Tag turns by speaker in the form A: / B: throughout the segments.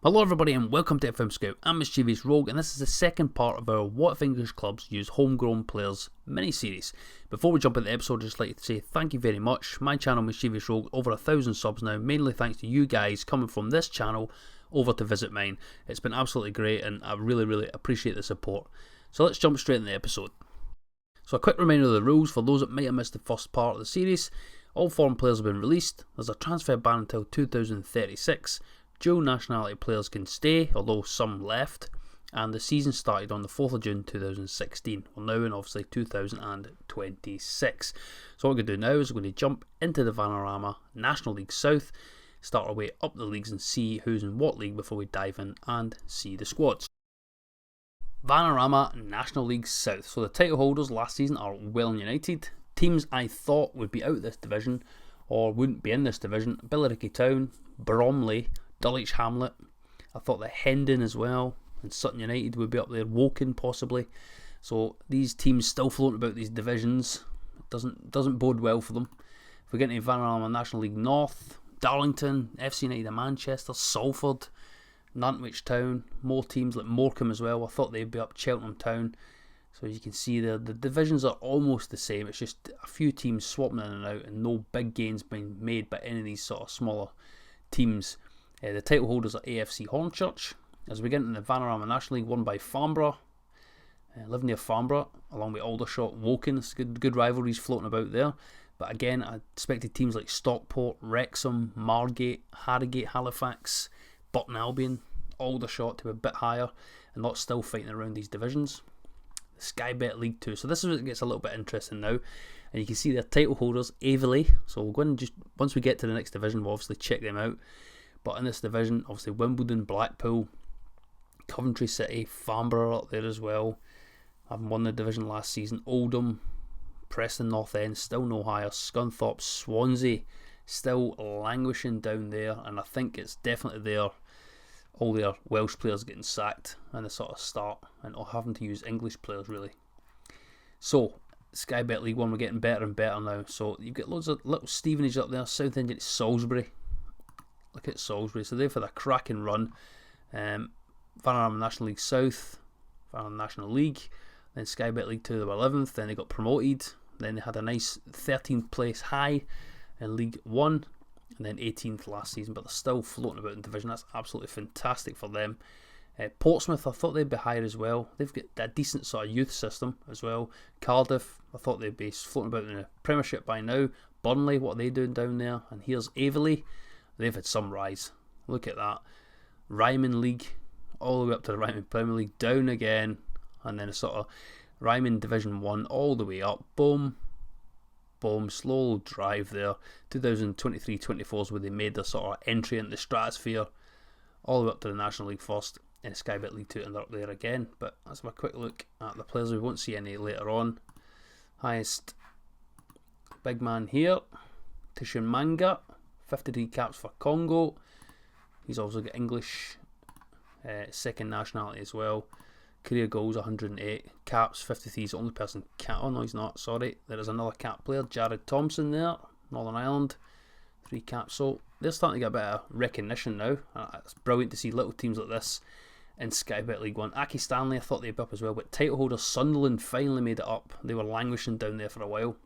A: Hello everybody and welcome to FM Scout. I'm Mischievous Rogue and this is the second part of our What If English Clubs Use Homegrown Players mini-series. Before we jump into the episode, I'd just like to say thank you very much. My channel Mischievous Rogue, over 1,000 subs now, mainly thanks to you guys coming from this channel over to visit mine. It's been absolutely great and I really appreciate the support. So let's jump straight into the episode. So a quick reminder of the rules for those that might have missed the first part of the series. All foreign players have been released. There's a transfer ban until 2036. Dual nationality players can stay, although some left, and the season started on the 4th of June 2016. We're now in obviously 2026. So what we're going to do now is we're going to jump into the Vanarama National League South, start our way up the leagues and see who's in what league before we dive in and see the squads. Vanarama National League South. So the title holders last season are Welling United. Teams I thought would be out this division or wouldn't be in this division: Billericay Town, Bromley, Dulwich Hamlet. I thought that Hendon as well and Sutton United would be up there, Woking possibly. So these teams still floating about these divisions. It doesn't bode well for them. If we get into Vanarama National League North, Darlington, FC United of Manchester, Salford, Nantwich Town, more teams like Morecambe as well. I thought they'd be up, Cheltenham Town. So as you can see there, the divisions are almost the same. It's just a few teams swapping in and out and no big gains being made by any of these sort of smaller teams. The title holders are AFC Hornchurch. As we get into the Vanarama National League, won by Farnborough. Live near Farnborough, along with Aldershot, Woking. It's good rivalries floating about there. But again, I expected teams like Stockport, Wrexham, Margate, Harrogate, Halifax, Burton Albion, Aldershot to be a bit higher, and not still fighting around these divisions. The Sky Bet League 2. So this is where it gets a little bit interesting now. And you can see their title holders, Aveley. So we'll go and just, once we get to the next division, we'll obviously check them out. But in this division, obviously Wimbledon, Blackpool, Coventry City, Farnborough up there as well. Having won the division last season. Oldham, Preston North End, still no higher. Scunthorpe, Swansea, still languishing down there. And I think it's definitely there. All their Welsh players getting sacked and the sort of start and having to use English players really. So Sky Bet League 1, we're getting better and better now. So you've got loads of little Stevenage up there. Southend, it's Salisbury. Look at Salisbury. So they've had a cracking run. Vanarama National League South, Vanarama National League, then Sky Bet League 2, they were 11th. Then they got promoted. Then they had a nice 13th place high in League 1. And then 18th last season, but they're still floating about in division. That's absolutely fantastic for them. Portsmouth, I thought they'd be higher as well. They've got a decent sort of youth system as well. Cardiff, I thought they'd be floating about in the Premiership by now. Burnley, what are they doing down there? And here's Aveley. They've had some rise. Look at that. Ryman League, all the way up to the Ryman Premier League, down again. And then a sort of Ryman Division 1 all the way up. Boom. Slow drive there. 2023-24 is where they made their sort of entry into the stratosphere, all the way up to the National League first in Sky Bet League 2, and they're up there again. But let's have a quick look at the players. We won't see any later on. Highest big man here, Tishan Manga, 53 caps for Congo. He's also got English second nationality as well. Career goals 108, caps 53. He's the only person cap. Oh no, he's not. Sorry, there is another cap player, Jared Thompson there, Northern Ireland, 3 caps. So they're starting to get a bit of recognition now. It's brilliant to see little teams like this in Sky Bet League 1. Aki Stanley, I thought they'd be up as well, but title holder Sunderland finally made it up. They were languishing down there for a while.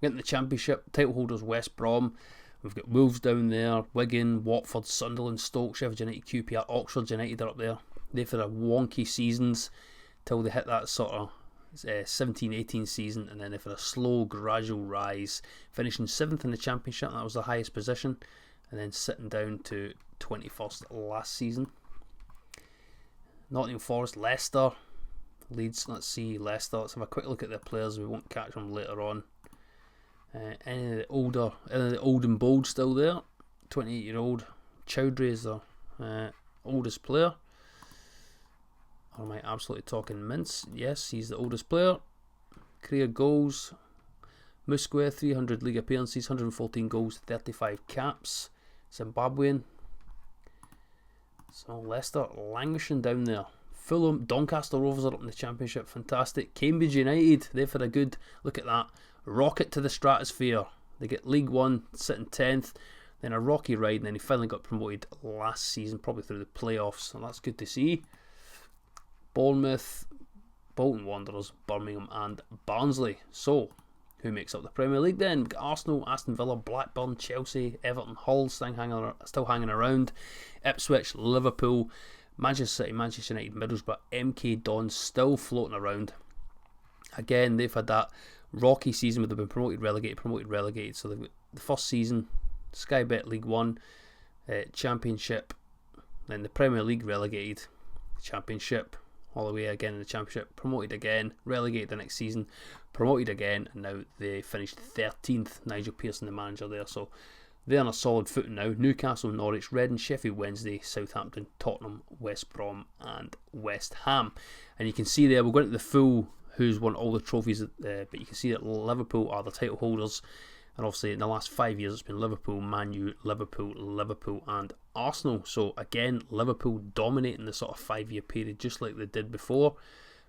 A: Getting the Championship, title holders West Brom. We've got Wolves down there, Wigan, Watford, Sunderland, Stoke, Sheffield United, QPR, Oxford United are up there. They've had a wonky seasons till they hit that sort of 17-18 season, and then they've had a slow, gradual rise, finishing 7th in the Championship. That was the highest position, and then sitting down to 21st last season. Nottingham Forest, Leicester, Leeds. Let's see Leicester. Let's have a quick look at their players. We won't catch them later on. Any of the old and bold still there. 28-year-old Chowdhury is their oldest player. Or am I absolutely talking mince? Yes, he's the oldest player. Career goals: Musquare, 300 league appearances, 114 goals, 35 caps. Zimbabwean. So Leicester languishing down there. Fulham, Doncaster Rovers are up in the Championship. Fantastic. Cambridge United, they've had a good look at that. Rocket to the stratosphere. They get League 1, sitting 10th. then a rocky ride, and then he finally got promoted last season, probably through the playoffs, and that's good to see. Bournemouth, Bolton Wanderers, Birmingham and Barnsley. So, who makes up the Premier League then? We've got Arsenal, Aston Villa, Blackburn, Chelsea, Everton, Hull still hanging around, Ipswich, Liverpool, Manchester City, Manchester United, Middlesbrough, MK Dons still floating around. Again, they've had that rocky season where they've been promoted, relegated. So they've got the first season, Sky Bet League 1, Championship, then the Premier League relegated, Championship, all the way again in the Championship, promoted again, relegated the next season, promoted again, and now they finished 13th. Nigel Pearson, the manager there, so they're on a solid footing now. Newcastle, Norwich, Reading, Sheffield Wednesday, Southampton, Tottenham, West Brom and West Ham. And you can see there, we're going to the full who's won all the trophies, but you can see that Liverpool are the title holders. And obviously in the last 5 years it's been Liverpool, Man U, Liverpool and Arsenal. So again, Liverpool dominating the sort of 5-year period just like they did before.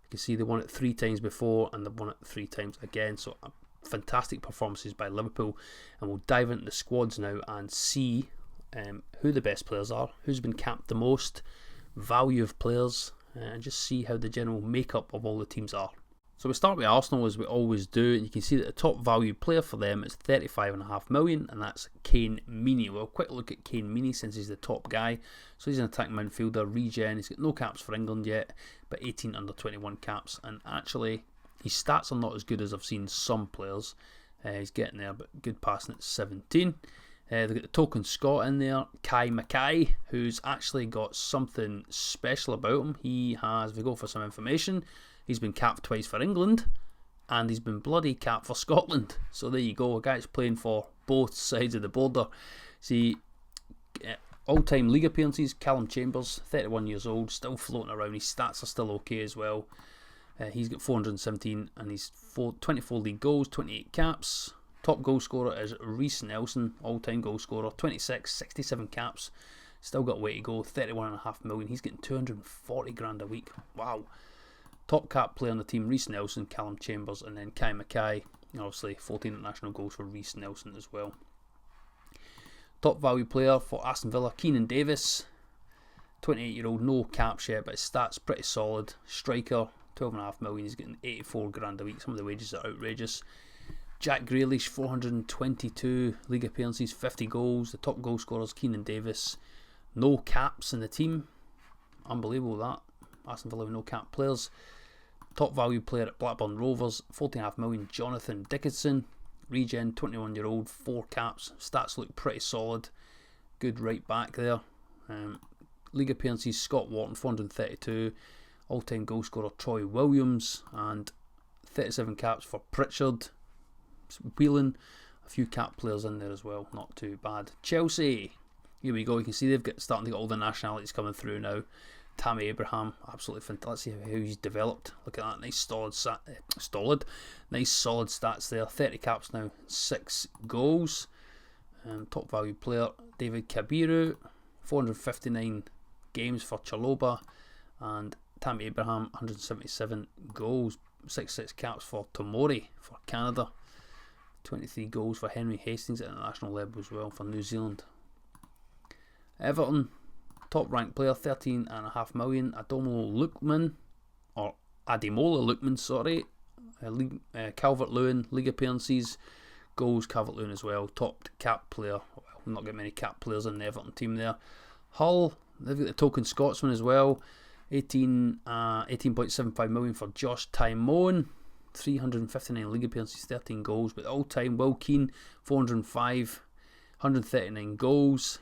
A: You can see they won it 3 times before and they've won it 3 times again. So fantastic performances by Liverpool. And we'll dive into the squads now and see who the best players are, who's been capped the most, value of players, and just see how the general makeup of all the teams are. So we start with Arsenal as we always do, and you can see that the top value player for them is 35.5 million, and that's Kane Meany. Well, quick look at Kane Meany since he's the top guy. So he's an attacking midfielder, regen. He's got no caps for England yet, but 18 under 21 caps. And actually, his stats are not as good as I've seen some players. He's getting there, but good passing at 17. They've got the token Scot in there, Magee, who's actually got something special about him. He has, if we go for some information, he's been capped twice for England, and he's been bloody capped for Scotland. So there you go, a guy that's playing for both sides of the border. See, all-time league appearances, Callum Chambers, 31 years old, still floating around. His stats are still okay as well. He's got 417, and he's 24 league goals, 28 caps. Top goal scorer is Reece Nelson, all-time goal scorer, 26, 67 caps. Still got a way to go, 31.5 million. He's getting 240 grand a week. Wow. Top cap player on the team, Reece Nelson, Callum Chambers, and then Magee. Obviously, 14 international goals for Reece Nelson as well. Top value player for Aston Villa, Keenan Davis. 28-year-old, no caps yet, but his stats pretty solid. Striker, 12.5 million. He's getting 84 grand a week. Some of the wages are outrageous. Jack Grealish, 422 league appearances, 50 goals. The top goal scorers, Keenan Davis. No caps in the team. Unbelievable that. Aston Villa with no cap players. Top value player at Blackburn Rovers, 14.5 million, Jonathan Dickinson. Regen, 21-year-old, 4 caps. Stats look pretty solid. Good right back there. League appearances, Scott Wharton, 432. All-time goal scorer, Troy Williams. And 37 caps for Pritchard. Whelan, a few cap players in there as well. Not too bad. Chelsea, here we go. You can see they've starting to get all the nationalities coming through now. Tammy Abraham, absolutely fantastic. Let's see how he's developed. Look at that, nice solid stats there. 30 caps now, 6 goals. Top value player, David Kabiru, 459 games for Chaloba, and Tammy Abraham, 177 goals, 66 caps for Tomori for Canada, 23 goals for Henry Hastings at international level as well for New Zealand. Everton, top ranked player, 13.5 million, Ademola Lookman, sorry. Calvert-Lewin, league appearances, goals, Calvert-Lewin as well. Top cap player, well, not got many cap players in the Everton team there. Hull, they've got the token Scotsman as well, 18.75 million for Josh Tymon, 359 league appearances, 13 goals. But all time, Will Keane, 405, 139 goals,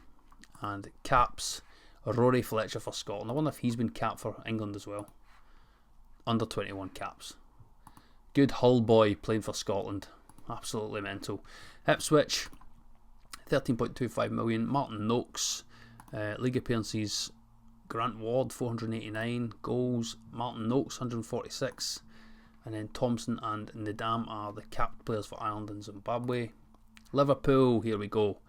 A: and caps, Rory Fletcher for Scotland. I wonder if he's been capped for England as well. Under 21 caps. Good Hull boy playing for Scotland. Absolutely mental. Ipswich, 13.25 million. Martin Noakes, league appearances, Grant Ward, 489 goals. Martin Noakes, 146. And then Thompson and Nedam are the capped players for Ireland and Zimbabwe. Liverpool, here we go.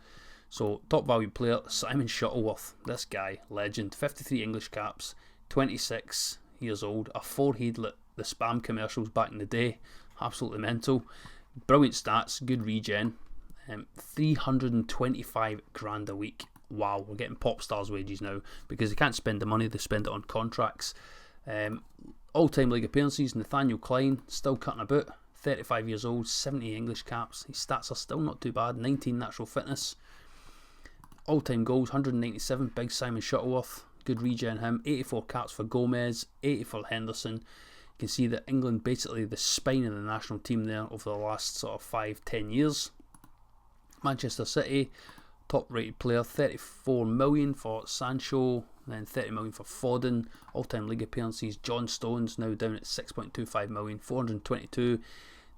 A: So, top value player, Simon Shuttleworth. This guy, legend. 53 English caps, 26 years old. A forehead like the spam commercials back in the day. Absolutely mental. Brilliant stats, good regen. £325 grand a week. Wow, we're getting pop stars wages now, because they can't spend the money, they spend it on contracts. All-time league appearances, Nathaniel Clyne, still cutting about, 35 years old, 70 English caps. His stats are still not too bad, 19 natural fitness. All-time goals, 197, big Simon Shuttleworth, good regen him. 84 caps for Gomez, 80 for Henderson. You can see that England, basically the spine of the national team there over the last sort of 5-10 years. Manchester City, top rated player, 34 million for Sancho, then 30 million for Foden. All-time league appearances, John Stones now down at 6.25 million, 422,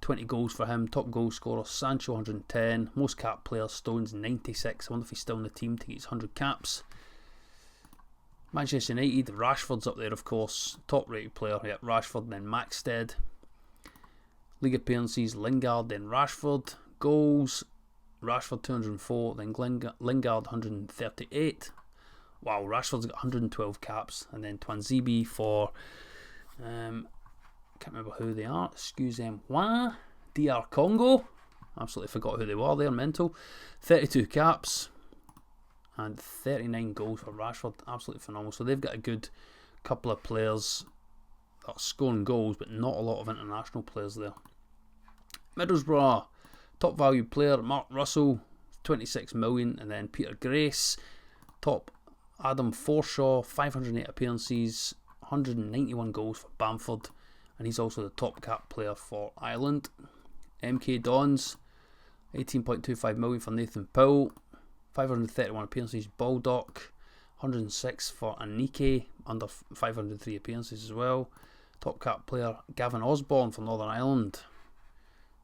A: 20 goals for him. Top goal scorer, Sancho, 110. Most cap players, Stones, 96. I wonder if he's still in the team to get his 100 caps. Manchester United, Rashford's up there, of course. Top rated player, yeah, Rashford, then Maxted. League appearances, Lingard, then Rashford. Goals, Rashford 204, then Lingard 138. Wow, Rashford's got 112 caps. And then Twanzebe for, can't remember who they are, excusez-moi, DR Congo. Absolutely forgot who they were, they're mental. 32 caps and 39 goals for Rashford. Absolutely phenomenal. So they've got a good couple of players that are scoring goals, but not a lot of international players there. Middlesbrough, top value player, Mark Russell, 26 million. And then Peter Grace, top Adam Forshaw, 508 appearances, 191 goals for Bamford. And he's also the top cap player for Ireland. MK Dons, 18.25 million for Nathan Powell, 531 appearances. Baldock, 106 for Anike, under 503 appearances as well. Top cap player Gavin Osborne for Northern Ireland.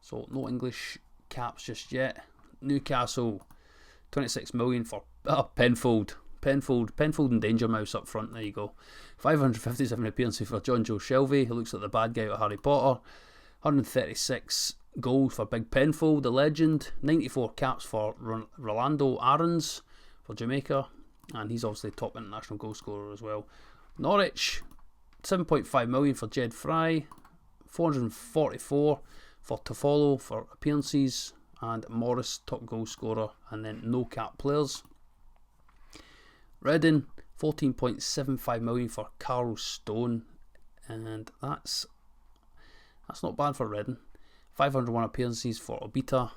A: So no English caps just yet. Newcastle, 26 million for Penfold and Danger Mouse up front. There you go. 557 appearances for John Joe Shelby, who looks like the bad guy of Harry Potter. 136 goals for Big Penfold, the legend. 94 caps for Rolando Aarons for Jamaica, and he's obviously top international goal scorer as well. Norwich, 7.5 million for Jed Fry. 444 for Toffolo for appearances, and Morris, top goal scorer, and then no cap players. Reading, 14.75 million for Carl Stone, and that's not bad for Reading. 501 appearances for Obita,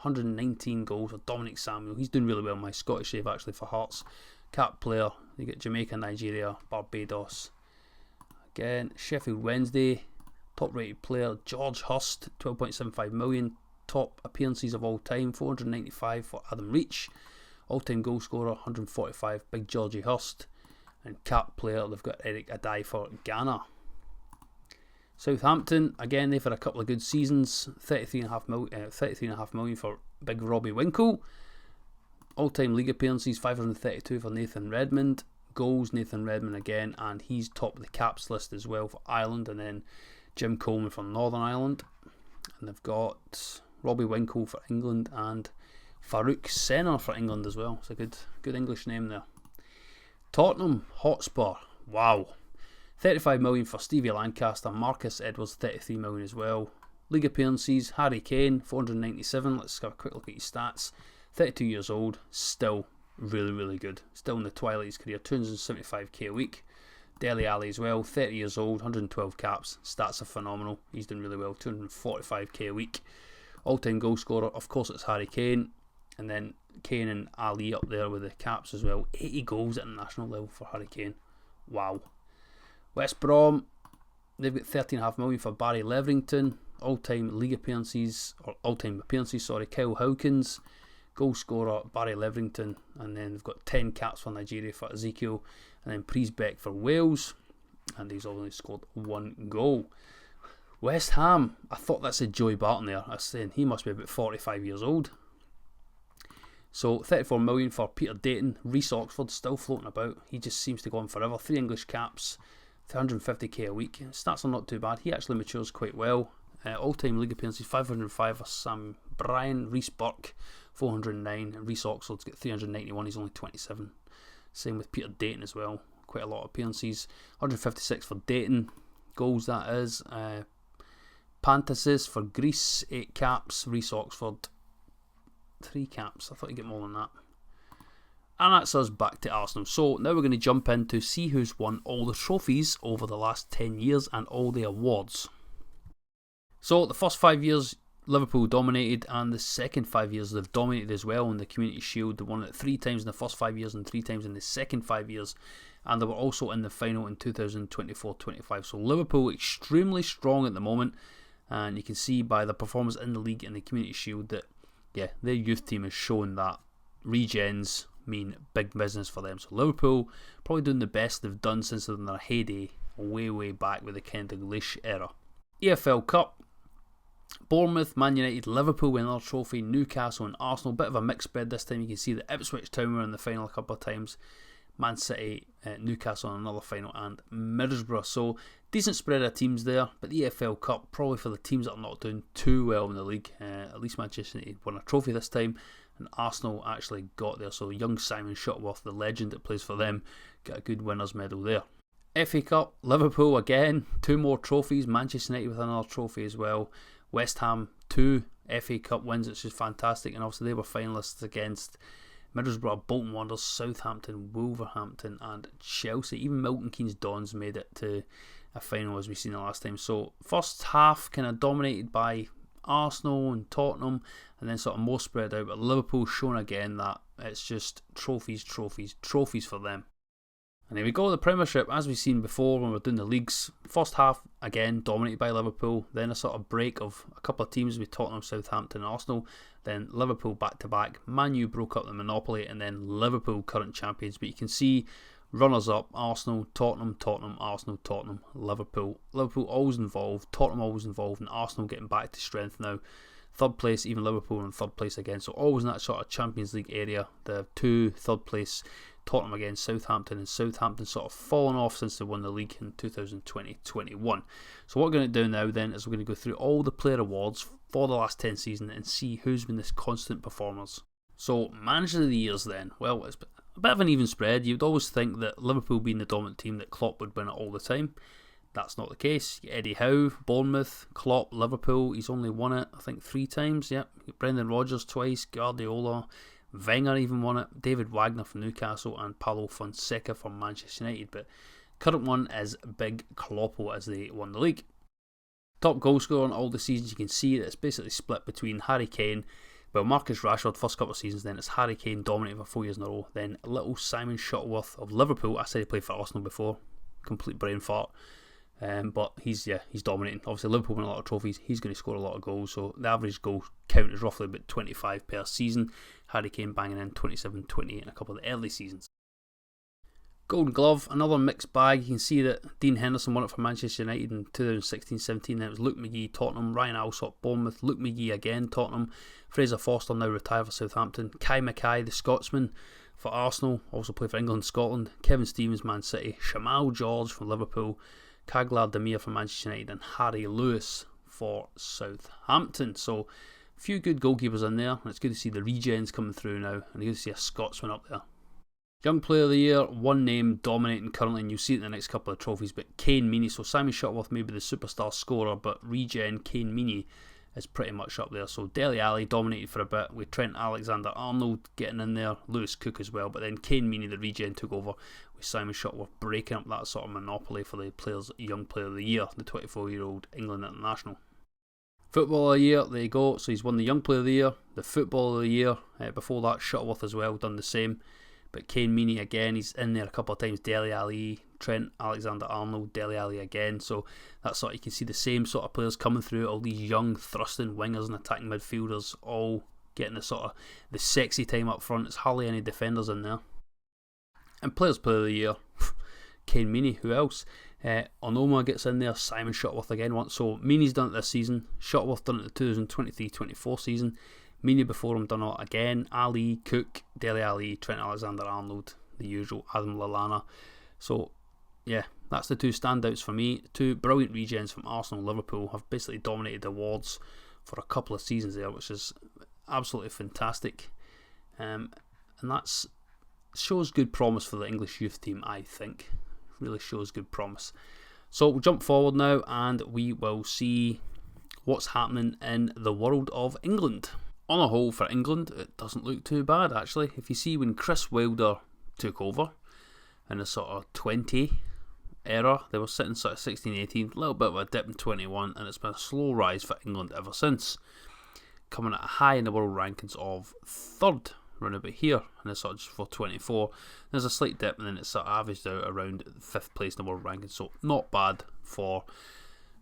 A: 119 goals for Dominic Samuel. He's doing really well in my Scottish save actually for Hearts. Cap player, you get Jamaica, Nigeria, Barbados. Again, Sheffield Wednesday, top rated player George Hurst, 12.75 million. Top appearances of all time, 495 for Adam Reach. All-time goal scorer, 145, Big Georgie Hurst. And cap player, they've got Eric Adai for Ghana. Southampton, again, they've had a couple of good seasons. 33.5 million for Big Robbie Winkle. All-time league appearances, 532 for Nathan Redmond. Goals, Nathan Redmond again, and he's top of the caps list as well for Ireland. And then Jim Coleman for Northern Ireland. And they've got Robbie Winkle for England and Farouk Senna for England as well. It's a good English name there. Tottenham Hotspur, wow. 35 million for Stevie Lancaster. Marcus Edwards, 33 million as well. League appearances, Harry Kane, 497. Let's have a quick look at his stats. 32 years old, still really, really good. Still in the twilight of his career, 275k a week. Dele Alli as well, 30 years old, 112 caps. Stats are phenomenal. He's doing really well, 245k a week. All-time goal scorer, of course it's Harry Kane. And then Kane and Ali up there with the caps as well. 80 goals at international level for Harry Kane. Wow. West Brom, they've got 13.5 million for Barry Leverington. All-time appearances, Kyle Hawkins. Goal scorer, Barry Leverington. And then they've got 10 caps for Nigeria for Ezekiel. And then Priesbeck for Wales. And he's only scored 1 goal. West Ham, I thought that said Joey Barton there. I was saying he must be about 45 years old. So 34 million for Peter Dayton. Reece Oxford still floating about. He just seems to go on forever. 3 English caps, 350k a week. Stats are not too bad. He actually matures quite well. All-time league appearances, 505 for Sam Bryan. Reece Burke, 409. And Reece Oxford's got 391. He's only 27. Same with Peter Dayton as well. Quite a lot of appearances. 156 for Dayton. Goals, that is. Pantasis for Greece, 8 caps. Reece Oxford, 3 caps. I thought he'd get more than that. And that's us back to Arsenal. So now we're going to jump in to see who's won all the trophies over the last 10 years and all the awards. So the first 5 years, Liverpool dominated, and the second 5 years they've dominated as well in the Community Shield. They won it 3 times in the first 5 years and 3 times in the second 5 years, and they were also in the final in 2024-25. So Liverpool extremely strong at the moment, and you can see by the performance in the league and the Community Shield that their youth team has shown that regens mean big business for them. So Liverpool probably doing the best they've done since they're in their heyday way back with the Ken Dalglish era. EFL Cup, Bournemouth, Man United, Liverpool win another trophy, Newcastle and Arsenal. Bit of a mixed spread this time. You can see that Ipswich Town were in the final a couple of times, Man City, Newcastle in another final, and Middlesbrough. So decent spread of teams there, but the EFL Cup probably for the teams that are not doing too well in the league. At least Manchester United won a trophy this time, and Arsenal actually got there. So young Simon Shuttleworth, the legend that plays for them, got a good winner's medal there. FA Cup, Liverpool again, 2 more trophies. Manchester United with another trophy as well. West Ham, 2 FA Cup wins, which is fantastic, and obviously they were finalists against Middlesbrough, Bolton Wanderers, Southampton, Wolverhampton and Chelsea. Even Milton Keynes Dons made it to a final as we've seen the last time. So first half kind of dominated by Arsenal and Tottenham, and then sort of more spread out, but Liverpool shown again that it's just trophies for them. And here we go, the Premiership, as we've seen before when we're doing the leagues. First half, again, dominated by Liverpool. Then a sort of break of a couple of teams with Tottenham, Southampton and Arsenal. Then Liverpool back-to-back. Man U broke up the monopoly, and then Liverpool current champions. But you can see runners-up, Arsenal, Tottenham, Arsenal, Tottenham, Liverpool. Liverpool always involved, Tottenham always involved, and Arsenal getting back to strength now. Third place, even Liverpool in third place again. So always in that sort of Champions League area. The 2 third place, Tottenham against Southampton, and Southampton sort of fallen off since they won the league in 2020-21. So what we're going to do now then is we're going to go through all the player awards for the last 10 seasons and see who's been this constant performers. So Manager of the Years then, well, it's a bit of an even spread. You'd always think that Liverpool being the dominant team that Klopp would win it all the time. That's not the case. Eddie Howe, Bournemouth, Klopp, Liverpool, he's only won it I think 3 times. Yep, Brendan Rodgers twice, Guardiola, Wenger even won it, David Wagner from Newcastle and Paulo Fonseca from Manchester United. But current one is Big Kloppo as they won the league. Top goal scorer in all the seasons, you can see that it's basically split between Harry Kane, well, Marcus Rashford first couple of seasons, then it's Harry Kane dominating for 4 years in a row, then little Simon Shuttleworth of Liverpool. I said he played for Arsenal before, complete brain fart. But he's dominating. Obviously Liverpool win a lot of trophies, he's going to score a lot of goals, so the average goal count is roughly about 25 per season. Harry Kane banging in 27, 28 in a couple of the early seasons. Golden Glove, another mixed bag. You can see that Dean Henderson won it for Manchester United in 2016-17, then it was Luke Magee, Tottenham, Ryan Alsop, Bournemouth, Luke Magee again, Tottenham, Fraser Forster now retired for Southampton, Kai Mackay, the Scotsman, for Arsenal, also played for England and Scotland, Kevin Stevens, Man City, Shamal George from Liverpool, Kaglar Demir for Manchester United, and Harry Lewis for Southampton. So a few good goalkeepers in there, and it's good to see the regens coming through now, and good to see a Scotsman up there. Young Player of the Year, one name dominating currently, and you'll see it in the next couple of trophies, but Kane Meany. So Simon Shuttleworth may be the superstar scorer, but regen Kane Meany is pretty much up there. So Dele Alli dominated for a bit with Trent Alexander-Arnold getting in there, Lewis Cook as well, but then Kane Meany, the regen, took over with Simon Shuttleworth breaking up that sort of monopoly for the Young Player of the Year, the 24-year-old England international. Footballer of the Year, there you go. So he's won the Young Player of the Year, the Footballer of the Year. Before that, Shuttleworth as well, done the same. But Kane Meany again, he's in there a couple of times. Dele Alli, Trent Alexander-Arnold, Dele Alli again. So that's sort of, you can see the same sort of players coming through. All these young thrusting wingers and attacking midfielders, all getting the sort of the sexy time up front. There's hardly any defenders in there. And Players Player of the Year, Kane Meany. Who else? Onoma gets in there. Simon Shuttleworth again once. So Meany's done it this season. Shuttleworth done it the 2023-24 season. Meany before him done it again. Ali, Cook, Dele Alli, Trent Alexander-Arnold, the usual, Adam Lallana. So yeah, that's the 2 standouts for me. 2 brilliant regens from Arsenal and Liverpool have basically dominated the awards for a couple of seasons there, which is absolutely fantastic. And that shows good promise for the English youth team, I think. Really shows good promise. So we'll jump forward now and we will see what's happening in the world of England. on a whole for England, it doesn't look too bad actually. If you see when Chris Wilder took over in the sort of 20 era, they were sitting sort of 16, 18, a little bit of a dip in 21, and it's been a slow rise for England ever since, coming at a high in the world rankings of 3rd, around about here, and it's sort of just for 24. There's a slight dip, and then it's sort of averaged out around 5th place in the world rankings, so not bad for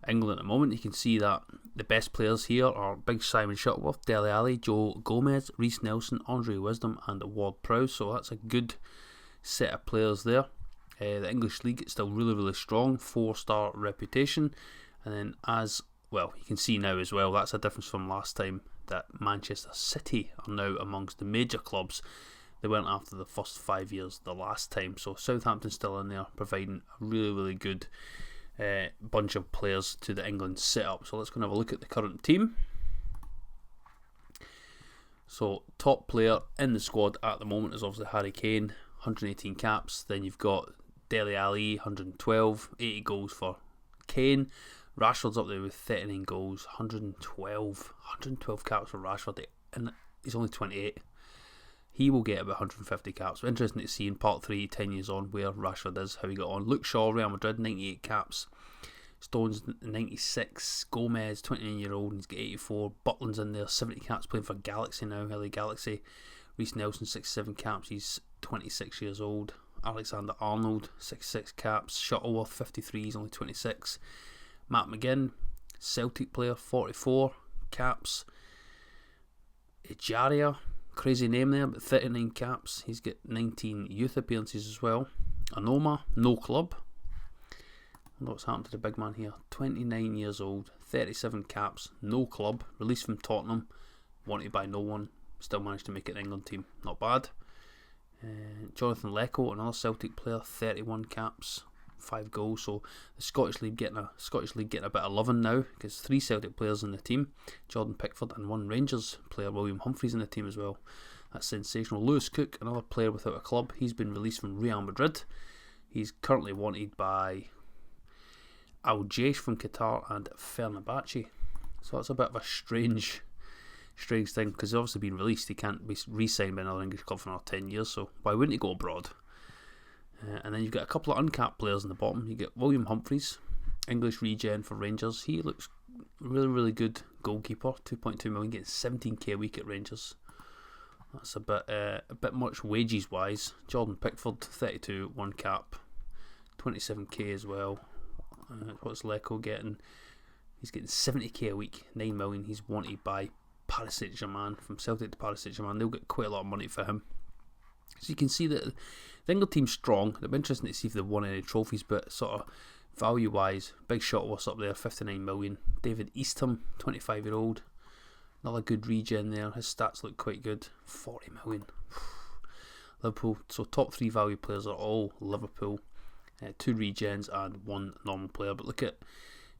A: England at the moment. You can see that the best players here are Big Simon Shuttleworth, Dele Alli, Joe Gomez, Reece Nelson, Andre Wisdom, and Ward-Prowse, so that's a good set of players there. The English League is still really, really strong, 4-star reputation, and then as well, you can see now as well, that's a difference from last time, that Manchester City are now amongst the major clubs. They weren't after the first 5 years the last time, so Southampton's still in there, providing a really, really good bunch of players to the England setup. So let's go and have a look at the current team. So top player in the squad at the moment is obviously Harry Kane, 118 caps. Then you've got Dele Alli, 112, 80 goals for Kane. Rashford's up there with 39 goals, 112 caps for Rashford, and he's only 28. He will get about 150 caps. So interesting to see in part 3, 10 years on, where Rashford is, how he got on. Luke Shaw, Real Madrid, 98 caps. Stones, 96. Gomez, 29-year-old, he's got 84. Butland's in there, 70 caps, playing for Galaxy now, LA Galaxy. Reece Nelson, 67 caps, he's 26 years old. Alexander-Arnold, 66 caps. Shuttleworth, 53, he's only 26. Matt McGinn, Celtic player, 44 caps. Ejaria, crazy name there, but 39 caps. He's got 19 youth appearances as well. Anoma, no club. I wonder what's happened to the big man here. 29 years old, 37 caps, no club. Released from Tottenham, wanted by no one. Still managed to make it an England team. Not bad. Jonathan Lecco, another Celtic player, 31 caps. 5 goals. So the Scottish League getting a bit of loving now, because 3 Celtic players in the team, Jordan Pickford, and 1 Rangers player, William Humphries, in the team as well. That's sensational. Lewis Cook, another player without a club, he's been released from Real Madrid. He's currently wanted by Al Jaish from Qatar and Fenerbahce. So that's a bit of a strange thing, because he's obviously been released. He can't be re-signed by another English club for another 10 years, so why wouldn't he go abroad? And then you've got a couple of uncapped players in the bottom. You get William Humphries, English regen for Rangers. He looks really, really good goalkeeper. 2.2 million, getting 17k a week at Rangers. That's a bit much wages wise. Jordan Pickford, 32, 1 cap, 27k as well. What's Lecco getting? He's getting 70k a week, 9 million. He's wanted by Paris Saint-Germain. From Celtic to Paris Saint-Germain, they'll get quite a lot of money for him. So you can see that the England team's strong. It'll be interesting to see if they've won any trophies, but sort of value wise, Big Shuttleworth's up there, 59 million. David Eastham, 25-year-old, another good regen there. His stats look quite good, 40 million. Liverpool, so top 3 value players are all Liverpool. 2 regens and 1 normal player. But look at,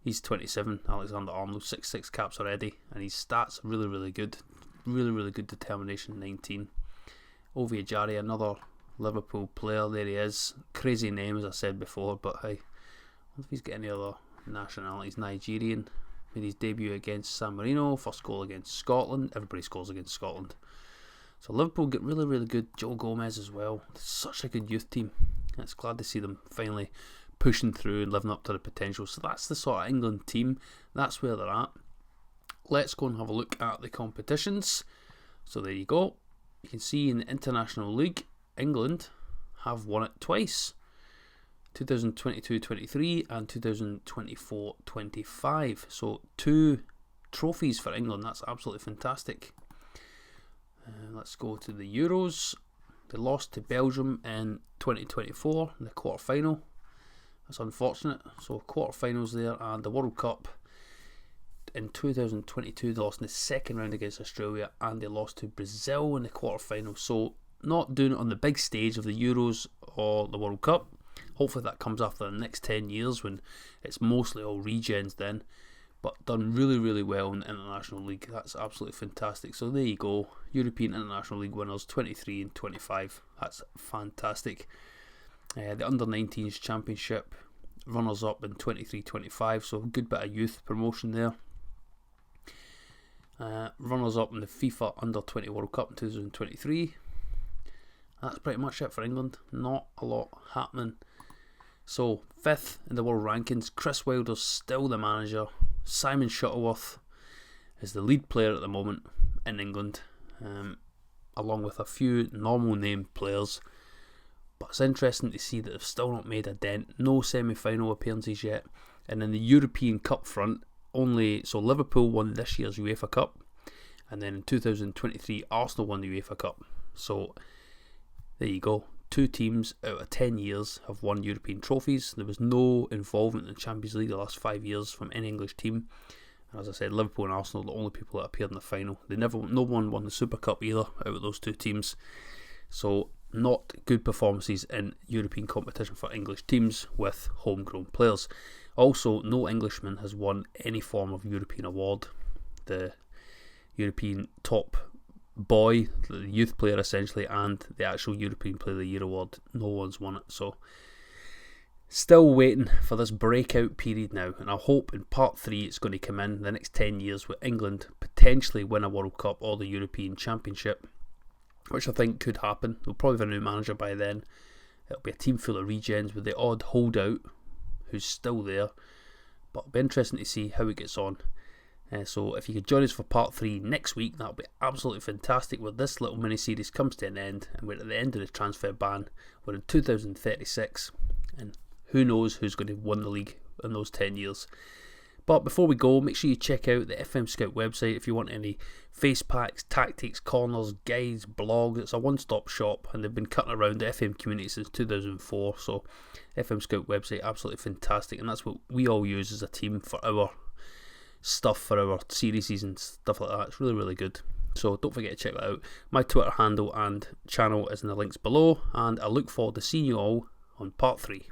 A: he's 27, Alexander-Arnold, 66 caps already, and his stats are really, really good. Really, really good determination, 19. Ovie Ejaria, another Liverpool player, there he is. Crazy name, as I said before, but hey, I wonder if he's got any other nationalities. Nigerian, made his debut against San Marino, first goal against Scotland. Everybody scores against Scotland. So Liverpool get really, really good. Joe Gomez as well. Such a good youth team. It's glad to see them finally pushing through and living up to the potential. So that's the sort of England team. That's where they're at. Let's go and have a look at the competitions. So there you go. You can see in the International League, England have won it twice. 2022-23 and 2024-25. So 2 trophies for England. That's absolutely fantastic. Let's go to the Euros. They lost to Belgium in 2024 in the quarter-final. That's unfortunate. So quarter-finals there, and the World Cup in 2022 they lost in the second round against Australia, and they lost to Brazil in the quarter-final. So not doing it on the big stage of the Euros or the World Cup. Hopefully that comes after the next 10 years when it's mostly all regens then. But done really, really well in the International League. That's absolutely fantastic. So there you go. European International League winners 23 and 25. That's fantastic. The Under-19s Championship runners-up in 23-25. So a good bit of youth promotion there. Runners up in the FIFA Under-20 World Cup in 2023. That's pretty much it for England. Not a lot happening. So, 5th in the world rankings. Chris Wilder's still the manager. Simon Shuttleworth is the lead player at the moment in England, along with a few normal named players. But it's interesting to see that they've still not made a dent. No semi-final appearances yet. And in the European Cup front, so Liverpool won this year's UEFA Cup, and then in 2023 Arsenal won the UEFA Cup. So there you go. 2 teams out of 10 years have won European trophies. There was no involvement in the Champions League the last 5 years from any English team. And as I said, Liverpool and Arsenal are the only people that appeared in the final. No one won the Super Cup either out of those 2 teams. So not good performances in European competition for English teams with homegrown players. Also, no Englishman has won any form of European award. The European top boy, the youth player essentially, and the actual European Player of the Year award, no one's won it. So still waiting for this breakout period now, and I hope in part 3 it's going to come in the next 10 years with England potentially win a World Cup or the European Championship, which I think could happen. We'll probably have a new manager by then. It'll be a team full of regens with the odd holdout who's still there, but it'll be interesting to see how it gets on. So if you could join us for part 3 next week, that'll be absolutely fantastic, where this little mini-series comes to an end and we're at the end of the transfer ban. We're in 2036 and who knows who's going to win the league in those 10 years. But before we go, make sure you check out the FM Scout website if you want any face packs, tactics, corners, guides, blogs. It's a one-stop shop, and they've been cutting around the FM community since 2004. So FM Scout website, absolutely fantastic, and that's what we all use as a team for our stuff, for our series and stuff like that. It's really, really good. So don't forget to check that out. My Twitter handle and channel is in the links below, and I look forward to seeing you all on part 3.